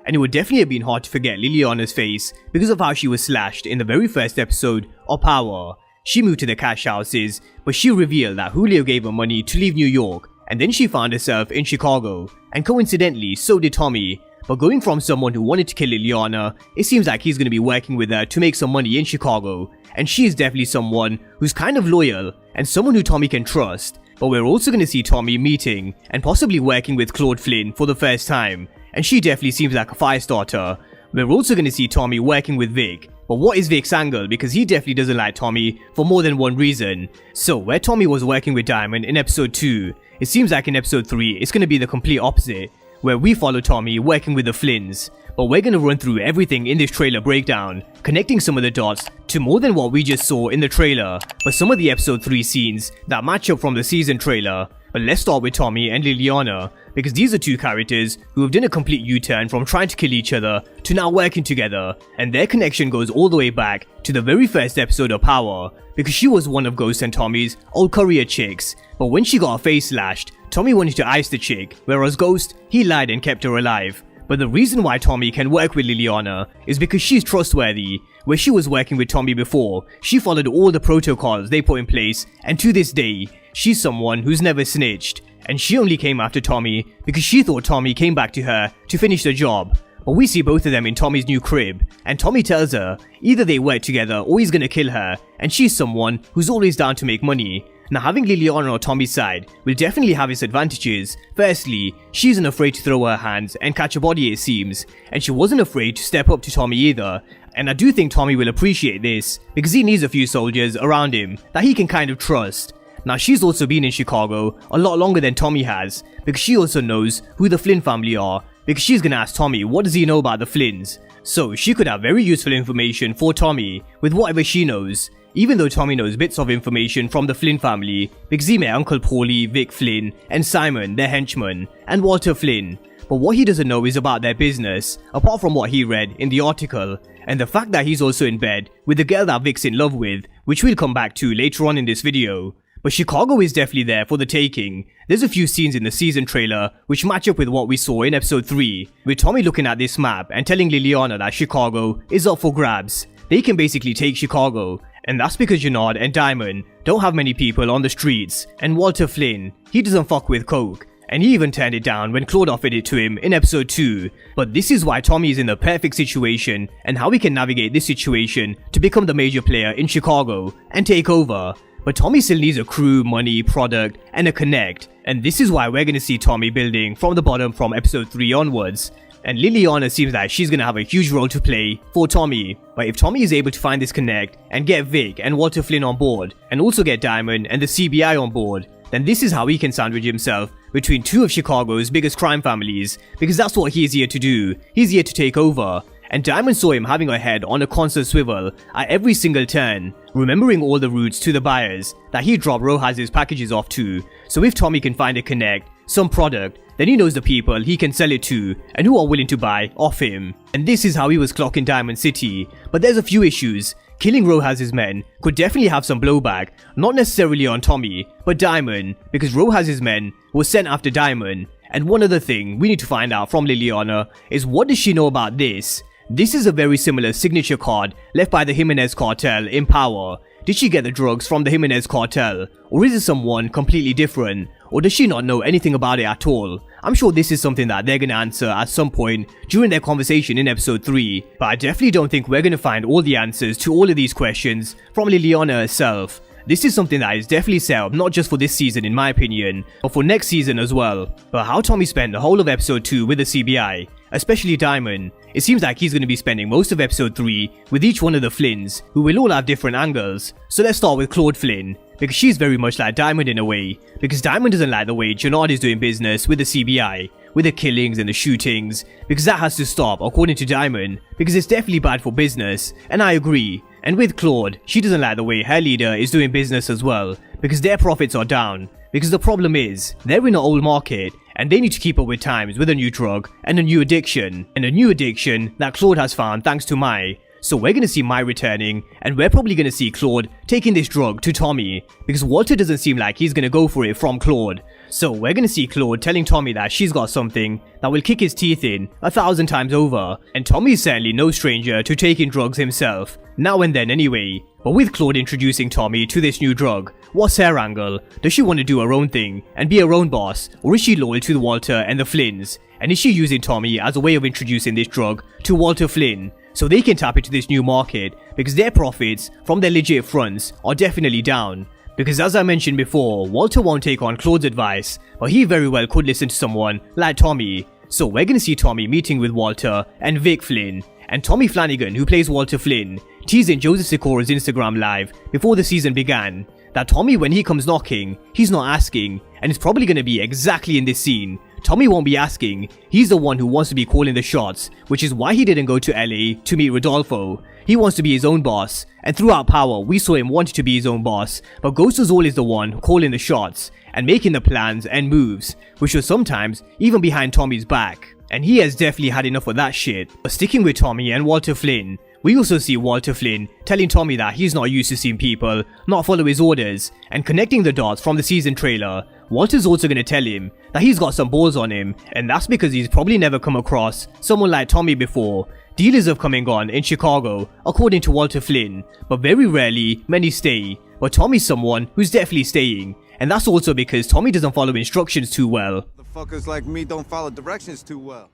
and it would definitely have been hard to forget Liliana's face because of how she was slashed in the very first episode of Power. She moved to the cash houses, but she revealed that Julio gave her money to leave New York, and then she found herself in Chicago, and coincidentally so did Tommy. But going from someone who wanted to kill Liliana, it seems like he's going to be working with her to make some money in Chicago, and she is definitely someone who's kind of loyal and someone who Tommy can trust. But we're also going to see Tommy meeting and possibly working with Claude Flynn for the first time, and she definitely seems like a fire starter. We're also going to see Tommy working with Vic. But what is Vic's angle? Because he definitely doesn't like Tommy for more than one reason. So where Tommy was working with Diamond in episode 2, it seems like in episode 3 it's going to be the complete opposite, where we follow Tommy working with the Flynns. But we're going to run through everything in this trailer breakdown, connecting some of the dots to more than what we just saw in the trailer, but some of the episode 3 scenes that match up from the season trailer. But let's start with Tommy and Liliana, because these are two characters who have done a complete U-turn from trying to kill each other to now working together, and their connection goes all the way back to the very first episode of Power, because she was one of Ghost and Tommy's old career chicks. But when she got her face slashed, Tommy wanted to ice the chick, whereas Ghost, he lied and kept her alive. But the reason why Tommy can work with Liliana is because she's trustworthy. Where she was working with Tommy before, she followed all the protocols they put in place, and to this day, she's someone who's never snitched. And she only came after Tommy because she thought Tommy came back to her to finish the job. But we see both of them in Tommy's new crib, and Tommy tells her either they work together or he's gonna kill her, and she's someone who's always down to make money. Now, having Liliana on Tommy's side will definitely have its advantages. Firstly, she isn't afraid to throw her hands and catch a body, it seems, and she wasn't afraid to step up to Tommy either. And I do think Tommy will appreciate this, because he needs a few soldiers around him that he can kind of trust. Now, she's also been in Chicago a lot longer than Tommy has, because she also knows who the Flynn family are, because she's gonna ask Tommy what does he know about the Flynns. So she could have very useful information for Tommy with whatever she knows. Even though Tommy knows bits of information from the Flynn family, because he met Uncle Paulie, Vic Flynn, and Simon, their henchman, and Walter Flynn. But what he doesn't know is about their business, apart from what he read in the article, and the fact that he's also in bed with the girl that Vic's in love with, which we'll come back to later on in this video. But Chicago is definitely there for the taking. There's a few scenes in the season trailer which match up with what we saw in episode 3, with Tommy looking at this map and telling Liliana that Chicago is up for grabs. They can basically take Chicago, and that's because Jenard and Diamond don't have many people on the streets, and Walter Flynn, he doesn't fuck with coke, and he even turned it down when Claude offered it to him in episode 2. But this is why Tommy is in the perfect situation, and how he can navigate this situation to become the major player in Chicago and take over. But Tommy still needs a crew, money, product, and a connect, and this is why we're gonna see Tommy building from the bottom from episode 3 onwards. And Liliana seems like she's gonna have a huge role to play for Tommy. But if Tommy is able to find this connect and get Vic and Walter Flynn on board, and also get Diamond and the CBI on board, then this is how he can sandwich himself between two of Chicago's biggest crime families, because that's what he's here to do. He's here to take over. And Diamond saw him having her head on a constant swivel at every single turn, remembering all the routes to the buyers that he dropped Rojas' packages off to. So if Tommy can find a connect, some product, then he knows the people he can sell it to and who are willing to buy off him. And this is how he was clocking Diamond City. But there's a few issues. Killing Rojas' men could definitely have some blowback, not necessarily on Tommy, but Diamond, because Rojas' men were sent after Diamond. And one other thing we need to find out from Liliana is, what does she know about this? This is a very similar signature card left by the Jimenez cartel in Power. Did she get the drugs from the Jimenez cartel? Or is it someone completely different? Or does she not know anything about it at all? I'm sure this is something that they're gonna answer at some point during their conversation in episode 3, but I definitely don't think we're gonna find all the answers to all of these questions from Liliana herself. This is something that is definitely set up not just for this season in my opinion, but for next season as well. But how Tommy spent the whole of episode 2 with the CBI, especially Diamond, it seems like he's going to be spending most of episode 3 with each one of the Flynns, who will all have different angles. So let's start with Claude Flynn, because she's very much like Diamond in a way, because Diamond doesn't like the way Jenard is doing business with the CBI, with the killings and the shootings, because that has to stop according to Diamond, because it's definitely bad for business, and I agree. And with Claude, she doesn't like the way her leader is doing business as well, because their profits are down. Because the problem is, they're in an old market, and they need to keep up with times with a new drug and a new addiction. And a new addiction that Claude has found thanks to Mai. So we're gonna see Mai returning, and we're probably gonna see Claude taking this drug to Tommy, because Walter doesn't seem like he's gonna go for it from Claude. So we're gonna see Claude telling Tommy that she's got something that will kick his teeth in 1,000 times over, and Tommy is certainly no stranger to taking drugs himself, now and then anyway. But with Claude introducing Tommy to this new drug, what's her angle? Does she want to do her own thing and be her own boss, or is she loyal to Walter and the Flynns? And is she using Tommy as a way of introducing this drug to Walter Flynn, so they can tap into this new market, because their profits from their legit fronts are definitely down? Because as I mentioned before, Walter won't take on Claude's advice, but he very well could listen to someone like Tommy. So we're gonna see Tommy meeting with Walter and Vic Flynn, and Tommy Flanagan, who plays Walter Flynn, teasing Joseph Sikora's Instagram live before the season began, that Tommy, when he comes knocking, he's not asking, and it's probably gonna be exactly in this scene. Tommy won't be asking, he's the one who wants to be calling the shots, which is why he didn't go to LA to meet Rodolfo. He wants to be his own boss, and throughout Power, we saw him wanting to be his own boss, but Ghost was always the one calling the shots, and making the plans and moves, which was sometimes even behind Tommy's back. And he has definitely had enough of that shit. But sticking with Tommy and Walter Flynn, we also see Walter Flynn telling Tommy that he's not used to seeing people not follow his orders, and connecting the dots from the season trailer. Walter's also going to tell him that he's got some balls on him, and that's because he's probably never come across someone like Tommy before. Dealers have come and gone in Chicago, according to Walter Flynn, but very rarely many stay. But Tommy's someone who's definitely staying, and that's also because Tommy doesn't follow instructions too well. The fuckers like me don't follow directions too well.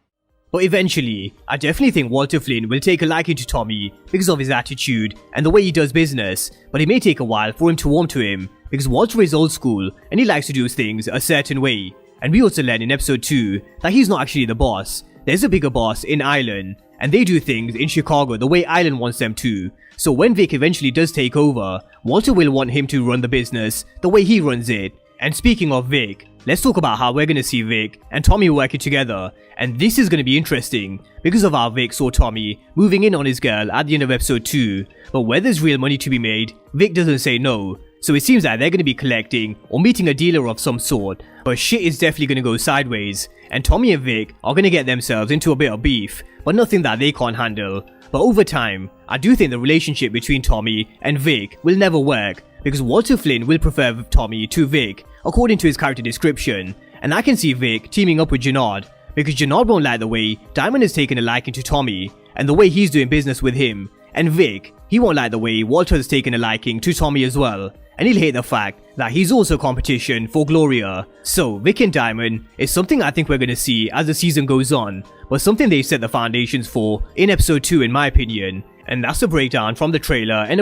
But eventually, I definitely think Walter Flynn will take a liking to Tommy because of his attitude and the way he does business, but it may take a while for him to warm to him because Walter is old school and he likes to do things a certain way. And we also learn in episode 2 that he's not actually the boss. There's a bigger boss in Ireland, and they do things in Chicago the way Ireland wants them to. So when Vic eventually does take over, Walter will want him to run the business the way he runs it. And speaking of Vic, let's talk about how we're gonna see Vic and Tommy working together, and this is gonna be interesting because of how Vic saw Tommy moving in on his girl at the end of episode 2, but where there's real money to be made, Vic doesn't say no, so it seems that they're gonna be collecting or meeting a dealer of some sort, but shit is definitely gonna go sideways, and Tommy and Vic are gonna get themselves into a bit of beef, but nothing that they can't handle. But over time, I do think the relationship between Tommy and Vic will never work, because Walter Flynn will prefer Tommy to Vic, according to his character description, and I can see Vic teaming up with Jenard, because Jenard won't like the way Diamond has taken a liking to Tommy, and the way he's doing business with him, and Vic, he won't like the way Walter has taken a liking to Tommy as well, and he'll hate the fact that he's also competition for Gloria. So Vic and Diamond is something I think we're gonna see as the season goes on, but something they've set the foundations for in episode 2 in my opinion, and that's a breakdown from the trailer and a few